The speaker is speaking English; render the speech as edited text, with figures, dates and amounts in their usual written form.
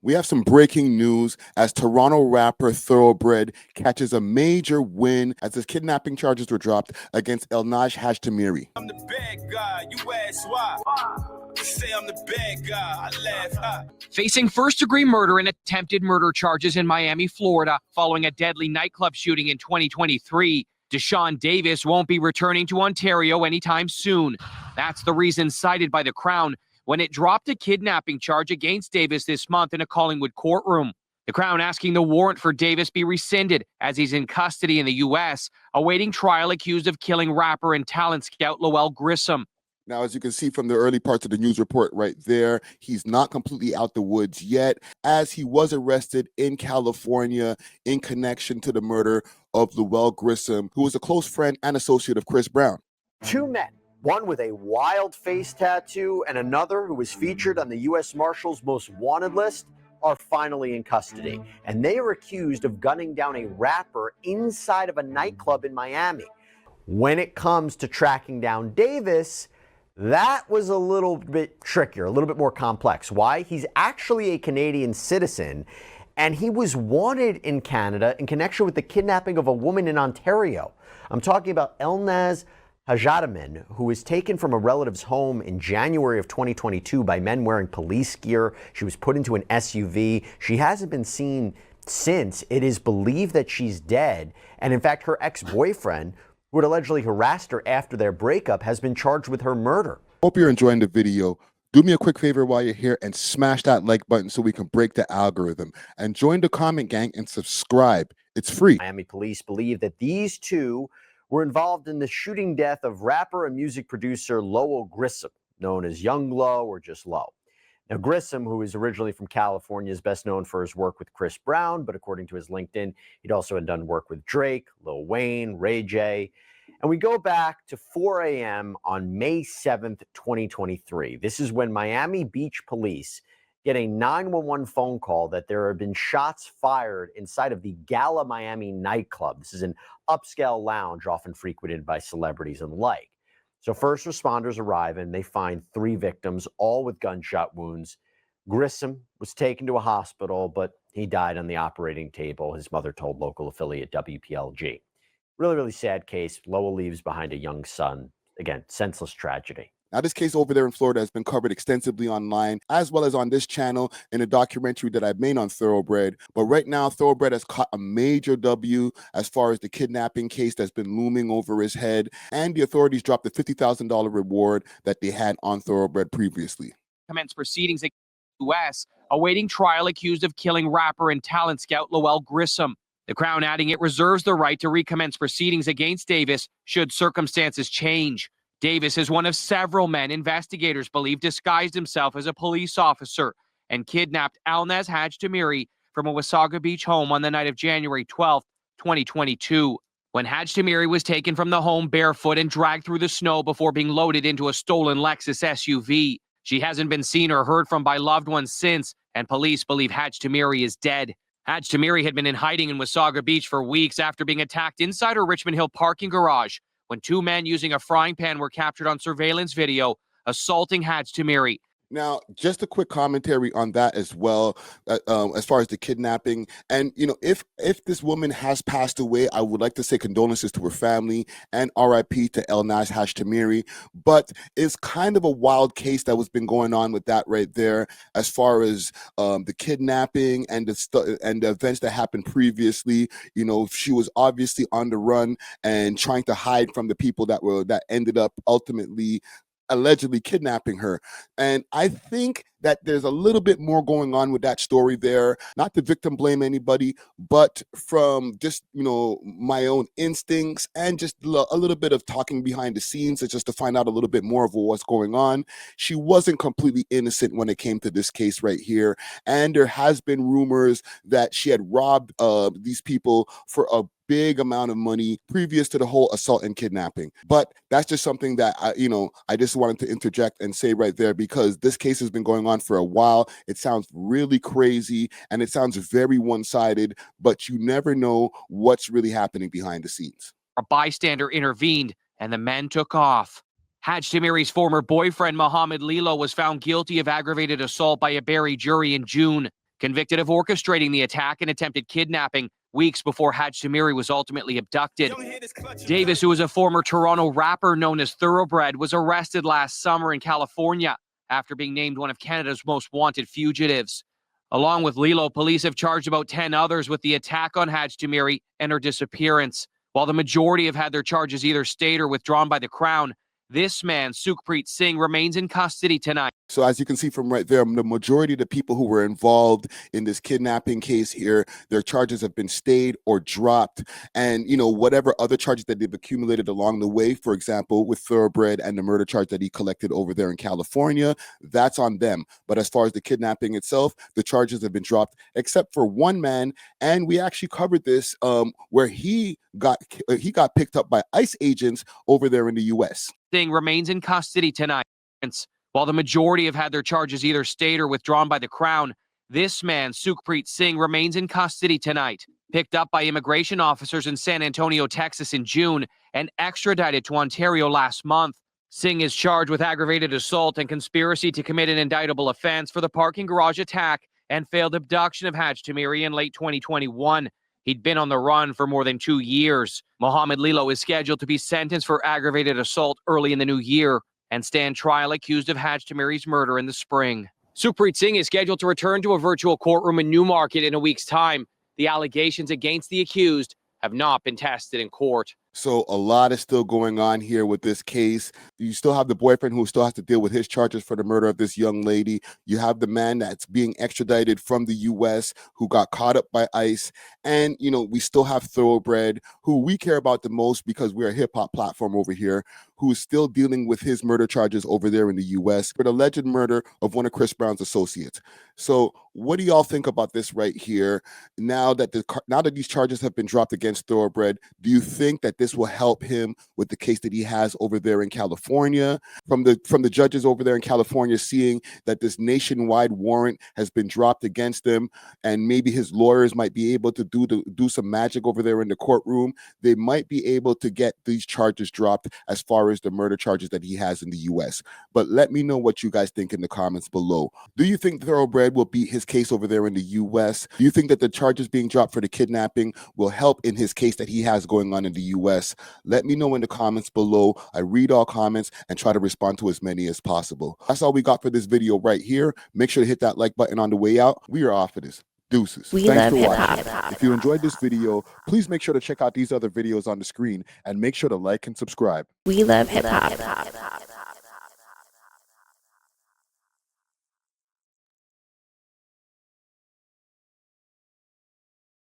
We have some breaking news as Toronto rapper THOROBREAD catches a major win as his kidnapping charges were dropped against El-Naj Hajtamiri. I'm the bad guy, you ask why. Say I'm the bad guy, I laugh. Facing first-degree murder and attempted murder charges in Miami, Florida, following a deadly nightclub shooting in 2023, Deshaun Davis won't be returning to Ontario anytime soon. That's the reason cited by the Crown when it dropped a kidnapping charge against Davis this month in a Collingwood courtroom. The Crown asking the warrant for Davis be rescinded as he's in custody in the U.S., awaiting trial accused of killing rapper and talent scout Lowell Grissom. Now, as you can see from the early parts of the news report right there, he's not completely out the woods yet, as he was arrested in California in connection to the murder of Lowell Grissom, who was a close friend and associate of Chris Brown. Two men, one with a wild face tattoo and another who was featured on the U.S. Marshals Most Wanted list, are finally in custody. And they are accused of gunning down a rapper inside of a nightclub in Miami. When it comes to tracking down Davis, that was a little bit trickier, a little bit more complex. Why? He's actually a Canadian citizen, and he was wanted in Canada in connection with the kidnapping of a woman in Ontario. I'm talking about El-Naj Hajtamiri, who was taken from a relative's home in January of 2022 by men wearing police gear. She was put into an SUV. She hasn't been seen since. It is believed that she's dead, and in fact, her ex-boyfriend, who had allegedly harassed her after their breakup, has been charged with her murder. Hope you're enjoying the video. Do me a quick favor while you're here and smash that like button so we can break the algorithm. And join the comment gang and subscribe. It's free. Miami police believe that these two were involved in the shooting death of rapper and music producer Lowell Grissom, known as Young Low or just Low. Now, Grissom, who is originally from California, is best known for his work with Chris Brown, but according to his LinkedIn, he'd also had done work with Drake, Lil Wayne, Ray J. And we go back to 4 a.m. on May 7th, 2023. This is when Miami Beach police get a 911 phone call that there have been shots fired inside of the Gala Miami nightclub. This is an upscale lounge often frequented by celebrities and the like. So first responders arrive and they find 3 victims, all with gunshot wounds. Grissom was taken to a hospital, but he died on the operating table, his mother told local affiliate WPLG. Really, really sad case. Lowell leaves behind a young son. Again, senseless tragedy. Now, this case over there in Florida has been covered extensively online, as well as on this channel in a documentary that I've made on THOROBREAD. But right now, THOROBREAD has caught a major W as far as the kidnapping case that's been looming over his head, and the authorities dropped the $50,000 reward that they had on THOROBREAD previously. Commence proceedings against the U.S., awaiting trial accused of killing rapper and talent scout Lowell Grissom. The Crown adding it reserves the right to recommence proceedings against Davis should circumstances change. Davis is one of several men investigators believe disguised himself as a police officer and kidnapped El-Naj Hajtamiri from a Wasaga Beach home on the night of January 12, 2022. When Hajtamiri was taken from the home barefoot and dragged through the snow before being loaded into a stolen Lexus SUV. She hasn't been seen or heard from by loved ones since, and police believe Hajtamiri is dead. Hajtamiri had been in hiding in Wasaga Beach for weeks after being attacked inside her Richmond Hill parking garage when 2 men using a frying pan were captured on surveillance video assaulting Hajtamiri. Now, just a quick commentary on that as well, as far as the kidnapping. And, you know, if this woman has passed away, I would like to say condolences to her family and RIP to El-Naj Hajtamiri. But it's kind of a wild case that was been going on with that right there, as far as the kidnapping and the events that happened previously. You know, she was obviously on the run and trying to hide from the people that ended up ultimately allegedly kidnapping her. And I think that there's a little bit more going on with that story there. Not to victim blame anybody, but from just, you know, my own instincts and just a little bit of talking behind the scenes, just to find out a little bit more of what's going on. She wasn't completely innocent when it came to this case right here. And there has been rumors that she had robbed these people for a big amount of money previous to the whole assault and kidnapping. But that's just something that I just wanted to interject and say right there, because this case has been going on for a while. It sounds really crazy and it sounds very one-sided, but you never know what's really happening behind the scenes. A bystander intervened and the men took off. Hajtamiri's former boyfriend, Mohammed Lilo, was found guilty of aggravated assault by a Barrie jury in June. convicted of orchestrating the attack and attempted kidnapping weeks before Haj Tamiri was ultimately abducted. Davis, who is a former Toronto rapper known as Thoroughbread, was arrested last summer in California after being named one of Canada's most wanted fugitives. Along with Lilo, police have charged about 10 others with the attack on Haj Tamiri and her disappearance. While the majority have had their charges either stayed or withdrawn by the Crown, this man, Sukhpreet Singh, remains in custody tonight. So as you can see from right there, the majority of the people who were involved in this kidnapping case here, their charges have been stayed or dropped. And, whatever other charges that they've accumulated along the way, for example, with Thoroughbread and the murder charge that he collected over there in California, that's on them. But as far as the kidnapping itself, the charges have been dropped, except for one man. And we actually covered this where he got picked up by ICE agents over there in the U.S. Singh remains in custody tonight. While the majority have had their charges either stayed or withdrawn by the Crown, this man, Sukhpreet Singh, remains in custody tonight. Picked up by immigration officers in San Antonio, Texas in June and extradited to Ontario last month. Singh is charged with aggravated assault and conspiracy to commit an indictable offense for the parking garage attack and failed abduction of Haj Tamiri in late 2021. He'd been on the run for more than 2 years. Mohammed Lilo is scheduled to be sentenced for aggravated assault early in the new year and stand trial accused of Haj Tamiri's murder in the spring. Sukhpreet Singh is scheduled to return to a virtual courtroom in Newmarket in a week's time. The allegations against the accused have not been tested in court. So a lot is still going on here with this case. You still have the boyfriend who still has to deal with his charges for the murder of this young lady. You have the man that's being extradited from the U.S. who got caught up by ICE. And, we still have Thoroughbread, who we care about the most because we're a hip-hop platform over here, who is still dealing with his murder charges over there in the U.S. for the alleged murder of one of Chris Brown's associates. So what do y'all think about this right here? Now that these charges have been dropped against Thoroughbread, do you think that this will help him with the case that he has over there in California? From the judges over there in California seeing that this nationwide warrant has been dropped against him, and maybe his lawyers might be able to do some magic over there in the courtroom, they might be able to get these charges dropped as far as the murder charges that he has in the U.S. But let me know what you guys think in the comments below. Do you think Thoroughbread will beat his case over there in the U.S.? Do you think that the charges being dropped for the kidnapping will help in his case that he has going on in the U.S.? Let me know in the comments below. I read all comments and try to respond to as many as possible. That's all we got for this video right here. Make sure to hit that like button on the way out. We are off of this. Deuces. Thanks for watching. If you enjoyed this video, please make sure to check out these other videos on the screen and make sure to like and subscribe. We love hip hop.